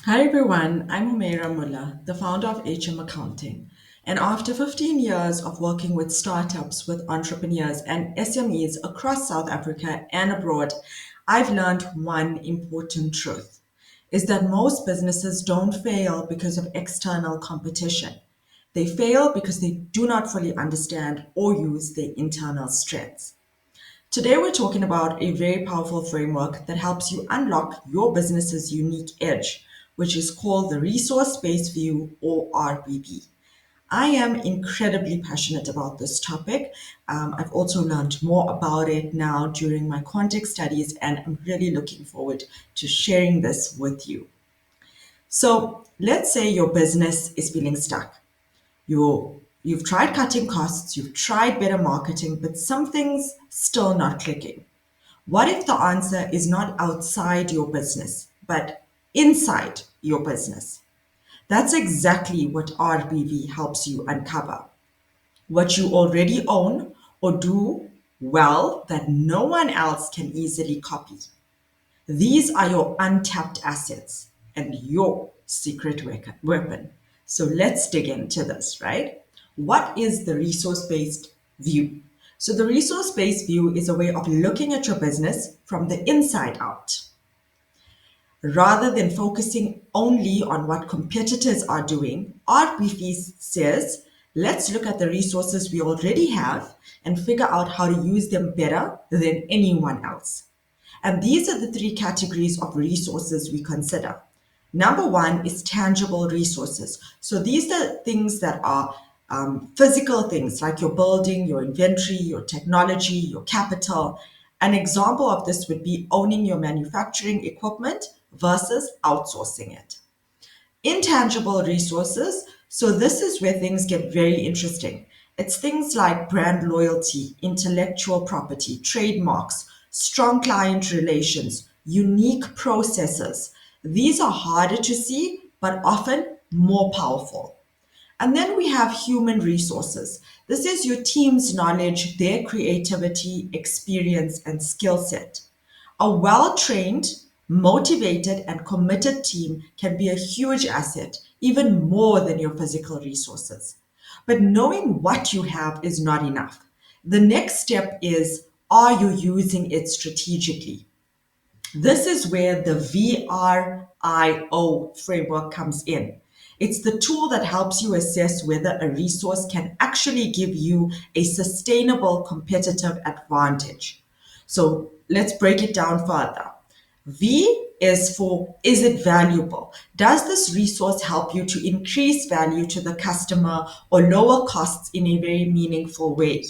Hi everyone, I'm Humaira Mullah, the founder of HM Accounting. And after 15 years of working with startups, with entrepreneurs and SMEs across South Africa and abroad, I've learned one important truth is that most businesses don't fail because of external competition. They fail because they do not fully understand or use their internal strengths. Today, we're talking about a very powerful framework that helps you unlock your business's unique edge, which is called the Resource Based View or RBV. I am incredibly passionate about this topic. I've also learned more about it now during my context studies, and I'm really looking forward to sharing this with you. So, let's say your business is feeling stuck. You've tried cutting costs, you've tried better marketing, but something's still not clicking. What if the answer is not outside your business, but inside your business? That's exactly what RBV helps you uncover. What you already own or do well that no one else can easily copy. These are your untapped assets and your secret weapon. So let's dig into this, right? What is the resource based view? So, the resource based view is a way of looking at your business from the inside out. Rather than focusing only on what competitors are doing, RBV says, let's look at the resources we already have and figure out how to use them better than anyone else. And these are the three categories of resources we consider. Number one is tangible resources. So these are things that are physical things like your building, your inventory, your technology, your capital. An example of this would be owning your manufacturing equipment versus outsourcing it. Intangible resources. So this is where things get very interesting. It's things like brand loyalty, intellectual property, trademarks, strong client relations, unique processes. These are harder to see, but often more powerful. And then we have human resources. This is your team's knowledge, their creativity, experience, and skill set. A well trained, motivated, and committed team can be a huge asset, even more than your physical resources. But knowing what you have is not enough. The next step is, are you using it strategically? This is where the VRIO framework comes in. It's the tool that helps you assess whether a resource can actually give you a sustainable competitive advantage. So let's break it down further. V is for, is it valuable? Does this resource help you to increase value to the customer or lower costs in a very meaningful way?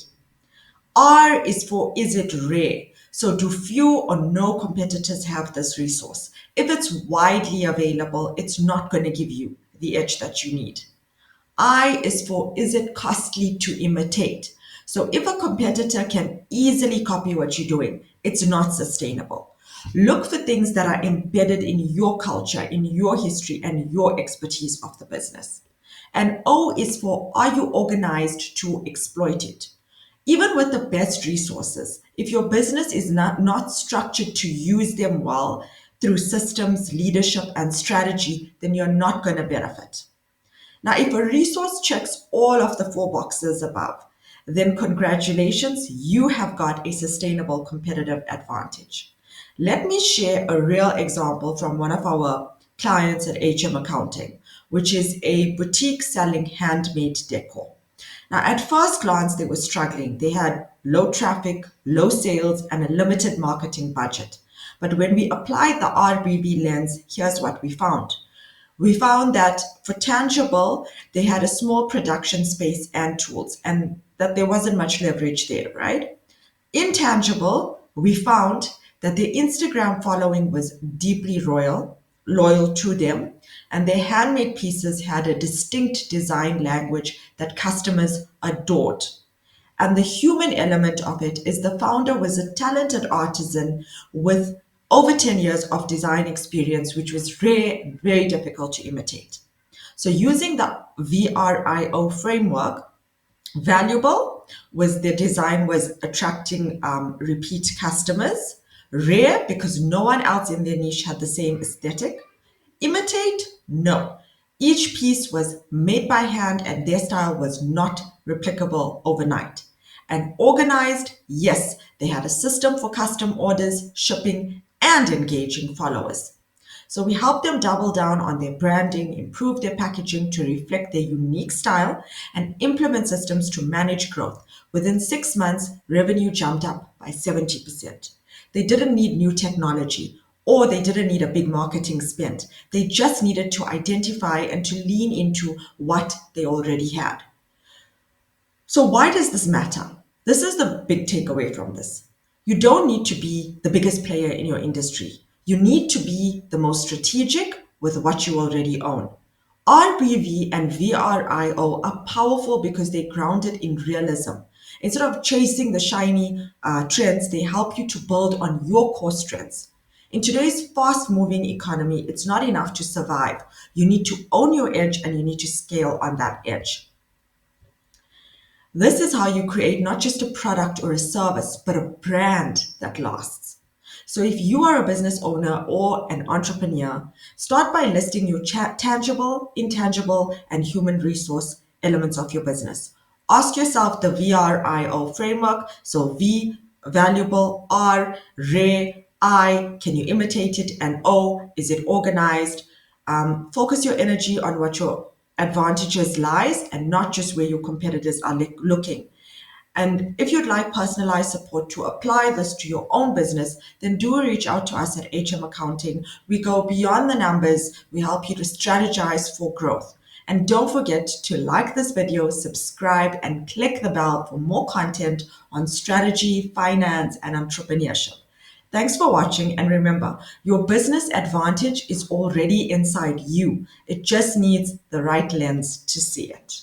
R is for, is it rare? So do few or no competitors have this resource? If it's widely available, it's not going to give you the edge that you need. I is for, is it costly to imitate? So if a competitor can easily copy what you're doing, it's not sustainable. Look for things that are embedded in your culture, in your history, and your expertise of the business. And O is for, are you organized to exploit it? Even with the best resources, if your business is not structured to use them well through systems, leadership, and strategy, then you're not going to benefit. Now, if a resource checks all of the four boxes above, then congratulations, you have got a sustainable competitive advantage. Let me share a real example from one of our clients at HM Accounting, which is a boutique selling handmade decor. Now, at first glance, they were struggling. They had low traffic, low sales, and a limited marketing budget. But when we applied the RBV lens, here's what we found. We found that for tangible, they had a small production space and tools, and that there wasn't much leverage there, right? Intangible, we found that their Instagram following was deeply loyal to them, and their handmade pieces had a distinct design language that customers adored. And the human element of it is the founder was a talented artisan with over 10 years of design experience, which was rare and very difficult to imitate. So, using the VRIO framework, valuable was the design was attracting repeat customers. Rare because no one else in their niche had the same aesthetic. Imitate? No. Each piece was made by hand and their style was not replicable overnight. And organized? Yes, they had a system for custom orders, shipping, and engaging followers. So we help them double down on their branding, improve their packaging to reflect their unique style, and implement systems to manage growth. Within 6 months, revenue jumped up by 70%. They didn't need new technology or they didn't need a big marketing spend. They just needed to identify and to lean into what they already had. So, why does this matter? This is the big takeaway from this. You don't need to be the biggest player in your industry. You need to be the most strategic with what you already own. RBV and VRIO are powerful because they're grounded in realism. Instead of chasing the shiny trends, they help you to build on your core strengths. In today's fast moving economy, it's not enough to survive. You need to own your edge and you need to scale on that edge. This is how you create not just a product or a service, but a brand that lasts. So, if you are a business owner or an entrepreneur, start by listing your tangible, intangible, and human resource elements of your business. Ask yourself the VRIO framework. So, V, valuable, R, rare, I, can you imitate it, and O, is it organized? Focus your energy on what your advantages lies and not just where your competitors are looking. And if you'd like personalized support to apply this to your own business, then do reach out to us at HM Accounting. We go beyond the numbers. We help you to strategize for growth. And don't forget to like this video, subscribe, and click the bell for more content on strategy, finance, and entrepreneurship. Thanks for watching, and remember, your business advantage is already inside you. It just needs the right lens to see it.